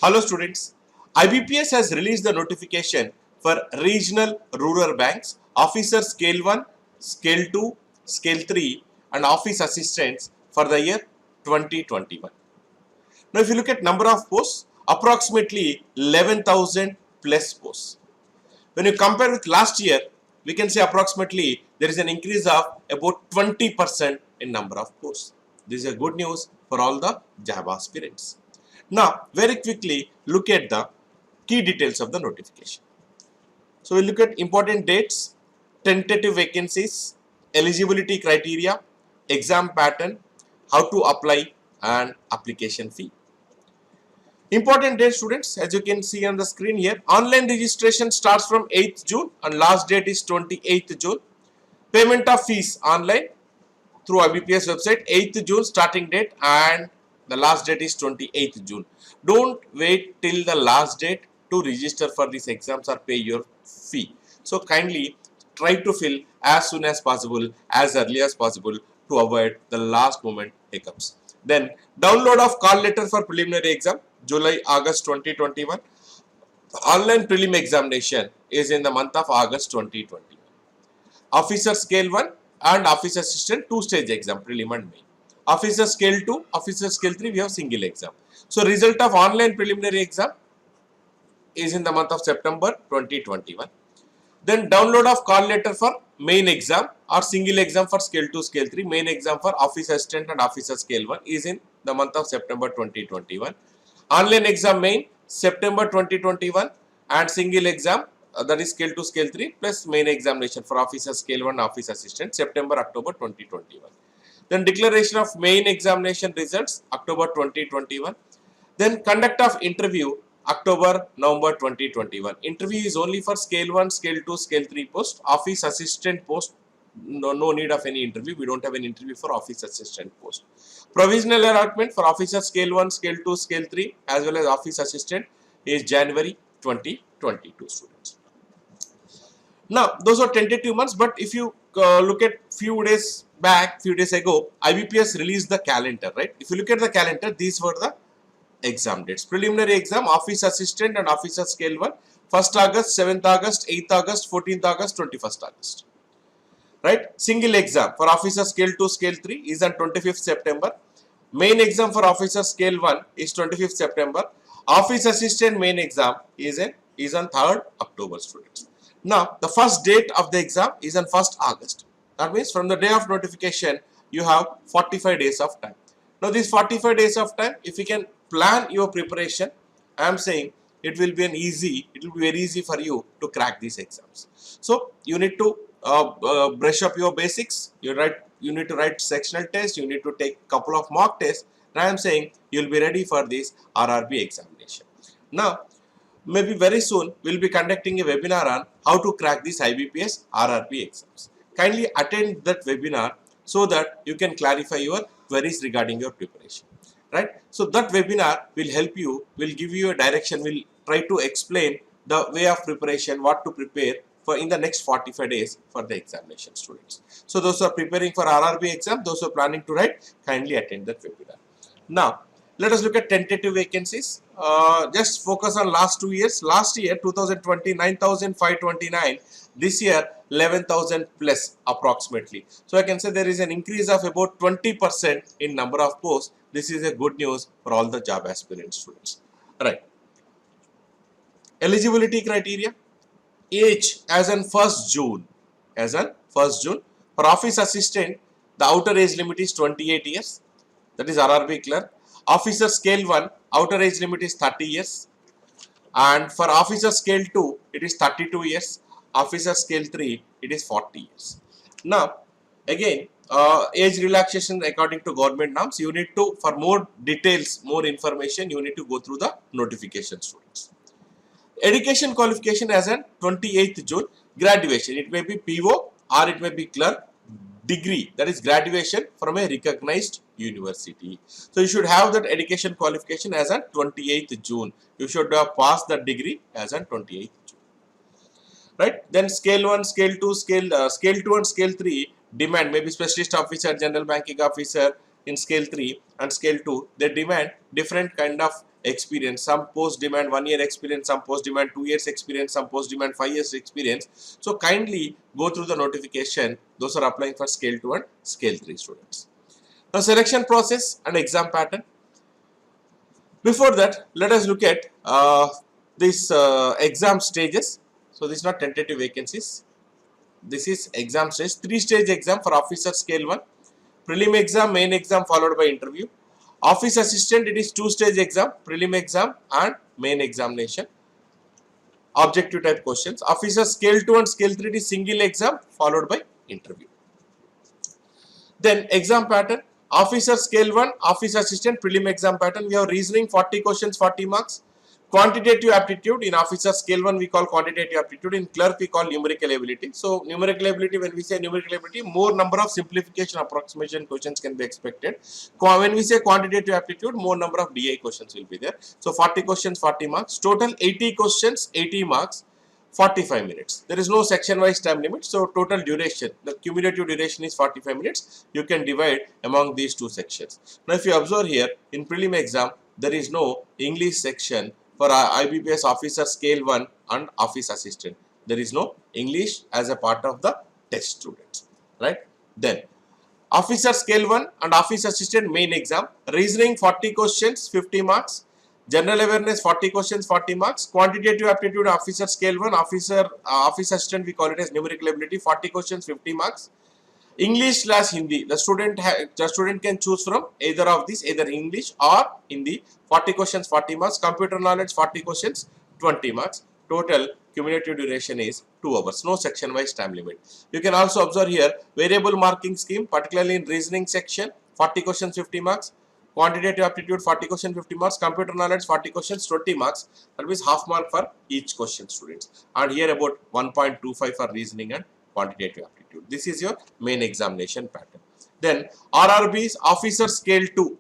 Hello students, IBPS has released the notification for regional rural banks, officer scale 1, scale 2, scale 3 and office assistants for the year 2021. Now if you look at number of posts, approximately 11,000 plus posts. When you compare with last year, we can say approximately there is an increase of about 20% in number of posts. This is a good news for all the JAB aspirants. Now, very quickly look at the key details of the notification. So, we look at important dates, tentative vacancies, eligibility criteria, exam pattern, how to apply and application fee. Important date students, as you can see on the screen here, online registration starts from 8th June and last date is 28th June. Payment of fees online through IBPS website 8th June starting date and the last date is 28th June. Don't wait till the last date to register for these exams or pay your fee. So kindly try to fill as soon as possible, as early as possible to avoid the last moment hiccups. Then download of call letter for preliminary exam July-August 2021. Online prelim examination is in the month of August 2021. Officer scale 1 and officer assistant 2-stage exam prelim and main. Officer scale 2, officer scale 3 we have single exam. So result of online preliminary exam is in the month of September 2021. Then download of call letter for main exam or single exam for scale 2, scale 3. Main exam for office assistant and officer scale 1 is in the month of September 2021. Online exam main September 2021 and single exam that is scale 2, scale 3 plus main examination for officer scale 1 office assistant September, October 2021. Then declaration of main examination results October 2021. Then conduct of interview October, November 2021. Interview is only for scale 1, scale 2, scale 3 post. Office assistant post, no need of any interview. We don't have an interview for office assistant post. Provisional allotment for officer scale 1, scale 2, scale 3 as well as office assistant is January 2022 students. Now, those are tentative months, but if you look at few days ago, IBPS released the calendar, right? If you look at the calendar, these were the exam dates. Preliminary exam, office assistant and officer scale 1, 1st August, 7th August, 8th August, 14th August, 21st August. Right? Single exam for officer scale 2, scale 3 is on 25th September. Main exam for officer scale 1 is 25th September. Office assistant main exam is on 3rd October students. Now, the first date of the exam is on 1st August. That means from the day of notification, you have 45 days of time. Now, these 45 days of time, if you can plan your preparation, I am saying it will be very easy for you to crack these exams. So, you need to brush up your basics. You need to write sectional tests. You need to take couple of mock tests. And I am saying you will be ready for this RRB examination. Now, maybe very soon we will be conducting a webinar on how to crack these IBPS RRB exams. Kindly attend that webinar so that you can clarify your queries regarding your preparation. Right? So that webinar will help you, will give you a direction, will try to explain the way of preparation, what to prepare for in the next 45 days for the examination students. So those who are preparing for RRB exam, those who are planning to write, kindly attend that webinar. Now, let us look at tentative vacancies. Just focus on last 2 years. Last year 2020 9,529. This year 11,000 plus approximately. So I can say there is an increase of about 20% in number of posts. This is a good news for all the job aspirant students. Right. Eligibility criteria. Age as on 1st June. As on 1st June. For office assistant, the outer age limit is 28 years. That is RRB clerk. Officer scale 1, outer age limit is 30 years. And for officer scale 2, it is 32 years. Officer scale 3, it is 40 years. Now, again, age relaxation according to government norms, you need to, for more details, more information, you need to go through the notification students. Education qualification as on 28th June, graduation. It may be PO or it may be clerk. Degree, that is graduation from a recognized university. So you should have that education qualification as on 28th June. You should have passed that degree as on 28th June. Right? Then scale 1, scale 2, scale 2 and scale 3 demand, maybe specialist officer, general banking officer in scale 3 and scale 2, they demand different kind of experience, some post demand 1 year experience, some post demand 2 years experience, some post demand 5 years experience. So kindly go through the notification. Those are applying for scale 2 and scale 3 students. Now selection process and exam pattern. Before that, let us look at these exam stages. So these are not tentative vacancies. This is exam stage, 3-stage exam for officer scale 1, prelim exam, main exam followed by interview. Office assistant, it is 2-stage exam, prelim exam and main examination. Objective type questions. Officer scale 2 and scale 3, it is single exam followed by interview. Then exam pattern, officer scale 1, office assistant, prelim exam pattern. We have reasoning 40 questions, 40 marks. Quantitative aptitude, in officer scale 1 we call quantitative aptitude, in clerk we call numerical ability. So numerical ability, when we say numerical ability, more number of simplification approximation questions can be expected. When we say quantitative aptitude, more number of DI questions will be there. So 40 questions, 40 marks. Total 80 questions, 80 marks, 45 minutes. There is no section wise time limit. So total duration, the cumulative duration is 45 minutes. You can divide among these two sections. Now if you observe here, in prelim exam, there is no English section for IBPS officer scale 1 and office assistant. There is no English as a part of the test students, right? Then officer scale 1 and office assistant main exam, reasoning 40 questions, 50 marks, general awareness 40 questions, 40 marks, quantitative aptitude officer scale 1, office assistant we call it as numerical ability, 40 questions, 50 marks. English / Hindi, the student can choose from either of these, either English or Hindi. 40 questions, 40 marks. Computer knowledge 40 questions, 20 marks. Total cumulative duration is 2 hours. No section wise time limit. You can also observe here variable marking scheme, particularly in reasoning section, 40 questions, 50 marks. Quantitative aptitude 40 questions, 50 marks. Computer knowledge 40 questions, 20 marks. That means half mark for each question, students. And here about 1.25 for reasoning and quantitative aptitude. This is your main examination pattern. Then RRB's officer scale 2,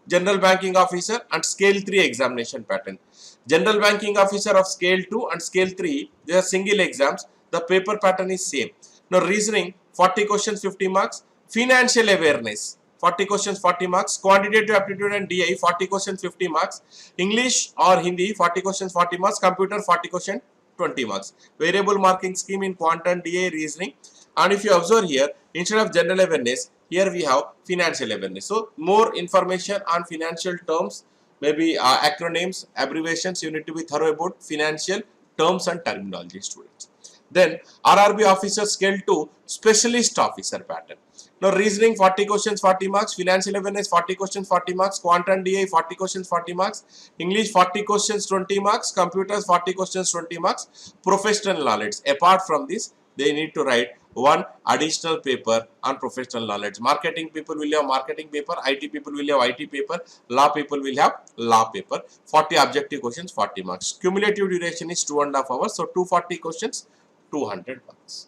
general banking officer and scale 3 examination pattern. General banking officer of scale 2 and scale 3, they are single exams. The paper pattern is same. Now reasoning 40 questions, 50 marks. Financial awareness 40 questions, 40 marks. Quantitative aptitude and DI 40 questions, 50 marks. English or Hindi 40 questions, 40 marks. Computer 40 questions, 20 marks. Variable marking scheme in quantum, DA, reasoning. And if you observe here, instead of general awareness, here we have financial awareness. So more information on financial terms, maybe acronyms, abbreviations, you need to be thorough about financial terms and terminology, students. Then RRB officer scale 2, specialist officer pattern. Now reasoning 40 questions, 40 marks, financial awareness 40 questions, 40 marks, quantum, DI 40 questions, 40 marks, English 40 questions, 20 marks, computers 40 questions, 20 marks, professional knowledge. Apart from this, they need to write one additional paper on professional knowledge. Marketing people will have marketing paper, IT people will have IT paper, law people will have law paper. 40 objective questions, 40 marks. Cumulative duration is 2.5 hours. So 240 questions, 200 marks.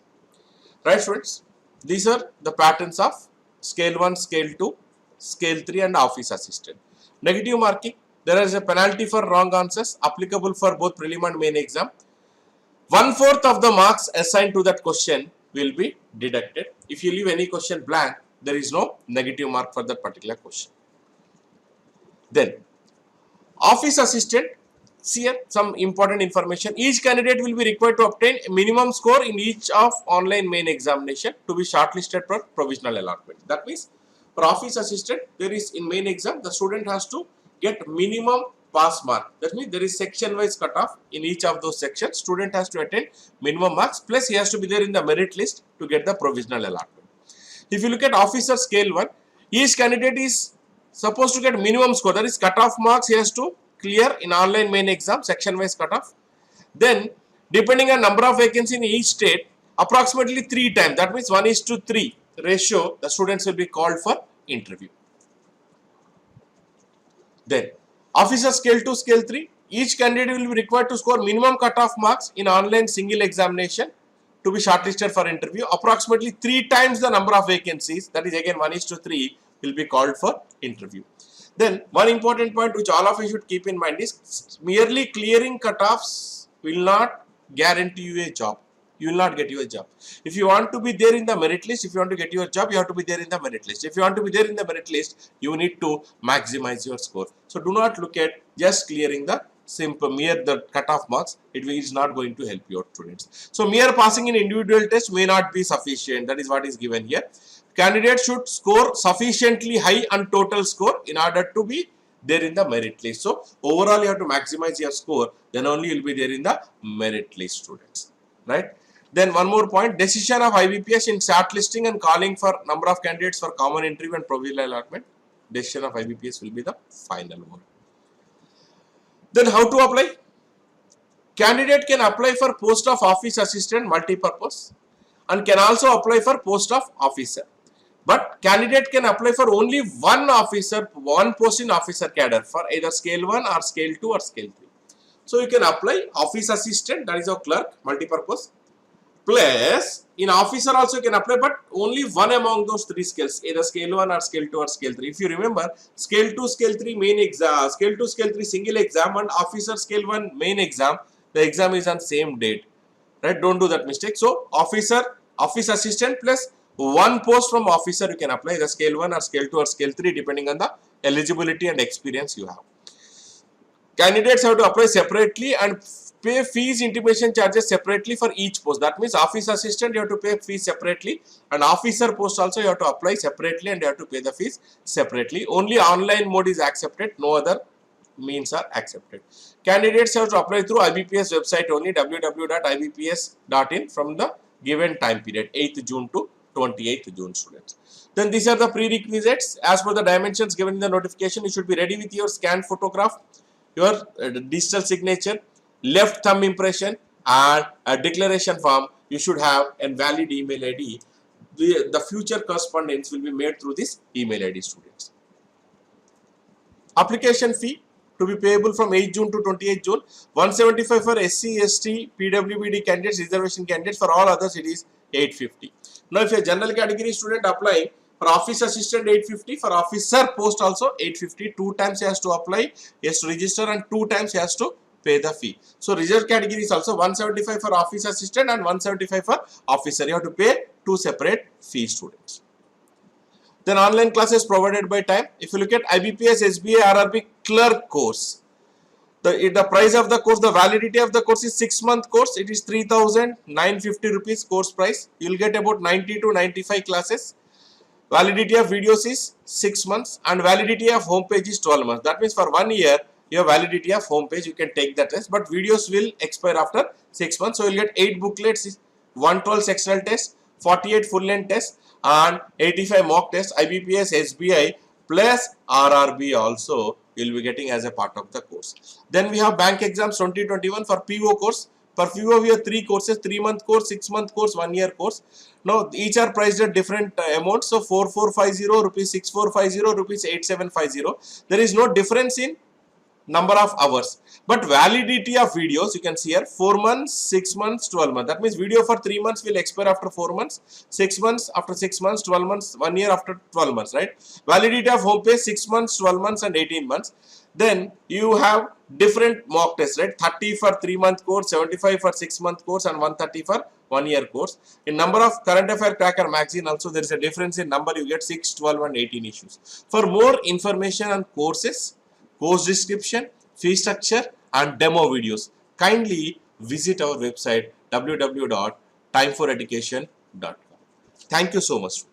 Right, students? These are the patterns of scale 1, scale 2, scale 3 and office assistant. Negative marking, there is a penalty for wrong answers applicable for both prelim and main exam. 1/4 of the marks assigned to that question will be deducted. If you leave any question blank, there is no negative mark for that particular question. Then, office assistant, see here some important information. Each candidate will be required to obtain a minimum score in each of online main examination to be shortlisted for provisional allotment. That means for office assistant, there is in main exam, the student has to get minimum pass mark. That means there is section wise cutoff in each of those sections. Student has to attain minimum marks, plus he has to be there in the merit list to get the provisional allotment. If you look at officer scale 1, each candidate is supposed to get minimum score, that is cutoff marks he has to clear in online main exam, section wise cutoff. Then depending on number of vacancies in each state, approximately 3 times, that means 1:3 ratio, the students will be called for interview. Then officer scale 2, scale 3, each candidate will be required to score minimum cutoff marks in online single examination to be shortlisted for interview. Approximately 3 times the number of vacancies, that is again 1:3, will be called for interview. Then one important point which all of you should keep in mind is merely clearing cutoffs will not guarantee you a job. you will not get you a job. If you want to be there in the merit list, if you want to get your job, you have to be there in the merit list. If you want to be there in the merit list, you need to maximize your score. So do not look at just clearing the mere the cutoff marks. It is not going to help your students. So mere passing in individual test may not be sufficient. That is what is given here. Candidates should score sufficiently high on total score in order to be there in the merit list. So overall you have to maximize your score, then only you will be there in the merit list, students, right? Then one more point, decision of IBPS in shortlisting and calling for number of candidates for common interview and provisional allotment. Decision of IBPS will be the final word. Then how to apply? Candidate can apply for post of office assistant multi-purpose and can also apply for post of officer. But candidate can apply for only one officer, one post in officer cadre for either scale 1 or scale 2 or scale 3. So you can apply office assistant, that is your clerk, multi-purpose. Plus in officer also you can apply, but only one among those three scales, either scale 1 or scale 2 or scale 3. If you remember, scale 2, scale 3 main exam, scale 2, scale 3 single exam, and officer scale 1 main exam, the exam is on same date, right? Don't do that mistake. So officer, office assistant plus one post from officer you can apply, the scale 1 or scale 2 or scale 3 depending on the eligibility and experience you have. Candidates have to apply separately and pay fees, intimation charges separately for each post. That means office assistant you have to pay fees separately, and officer post also you have to apply separately and you have to pay the fees separately. Only online mode is accepted, no other means are accepted. Candidates have to apply through IBPS website only, www.ibps.in, from the given time period 8th June to 28th June, students. Then these are the prerequisites. As per the dimensions given in the notification, you should be ready with your scanned photograph, your digital signature, left thumb impression, and a declaration form. You should have a valid email ID. The future correspondence will be made through this email ID, students. Application fee to be payable from 8 June to 28 June. 175 for SC, ST, PWBD candidates, reservation candidates. For all others, it is 850. Now, if you are general category student applying, for office assistant 850, for officer post also 850. 2 times he has to apply, he has to register, and 2 times he has to pay the fee. So reserve category is also 175 for office assistant and 175 for officer. You have to pay 2 separate fees, students. Then online classes provided by time. If you look at IBPS, SBA, RRB clerk course, the price of the course, the validity of the course is 6-month course. It is 3,950 rupees course price. You will get about 90 to 95 classes. Validity of videos is 6 months and validity of homepage is 12 months. That means for 1 year, your validity of homepage, you can take the test, but videos will expire after 6 months. So you will get 8 booklets, 112 sectional tests, 48 full length tests, and 85 mock tests, IBPS, SBI plus RRB also you will be getting as a part of the course. Then we have bank exams 2021 for PO course. For PO we have 3 courses, 3-month course, 6-month course, 1-year course. Now each are priced at different amounts. So 4450 rupees, 6450 rupees, 8750. There is no difference in number of hours, but validity of videos you can see here 4 months, 6 months, 12 months. That means video for 3 months will expire after 4 months, 6 months after 6 months, 12 months, 1 year after 12 months, right? Validity of homepage 6 months, 12 months and 18 months. Then you have different mock tests, right? 30 for 3-month course, 75 for 6-month course and 130 for 1-year course. In number of current affair tracker magazine also there is a difference in number. You get 6, 12 and 18 issues. For more information on courses, course description, fee structure and demo videos, kindly visit our website www.timeforeducation.com. Thank you so much.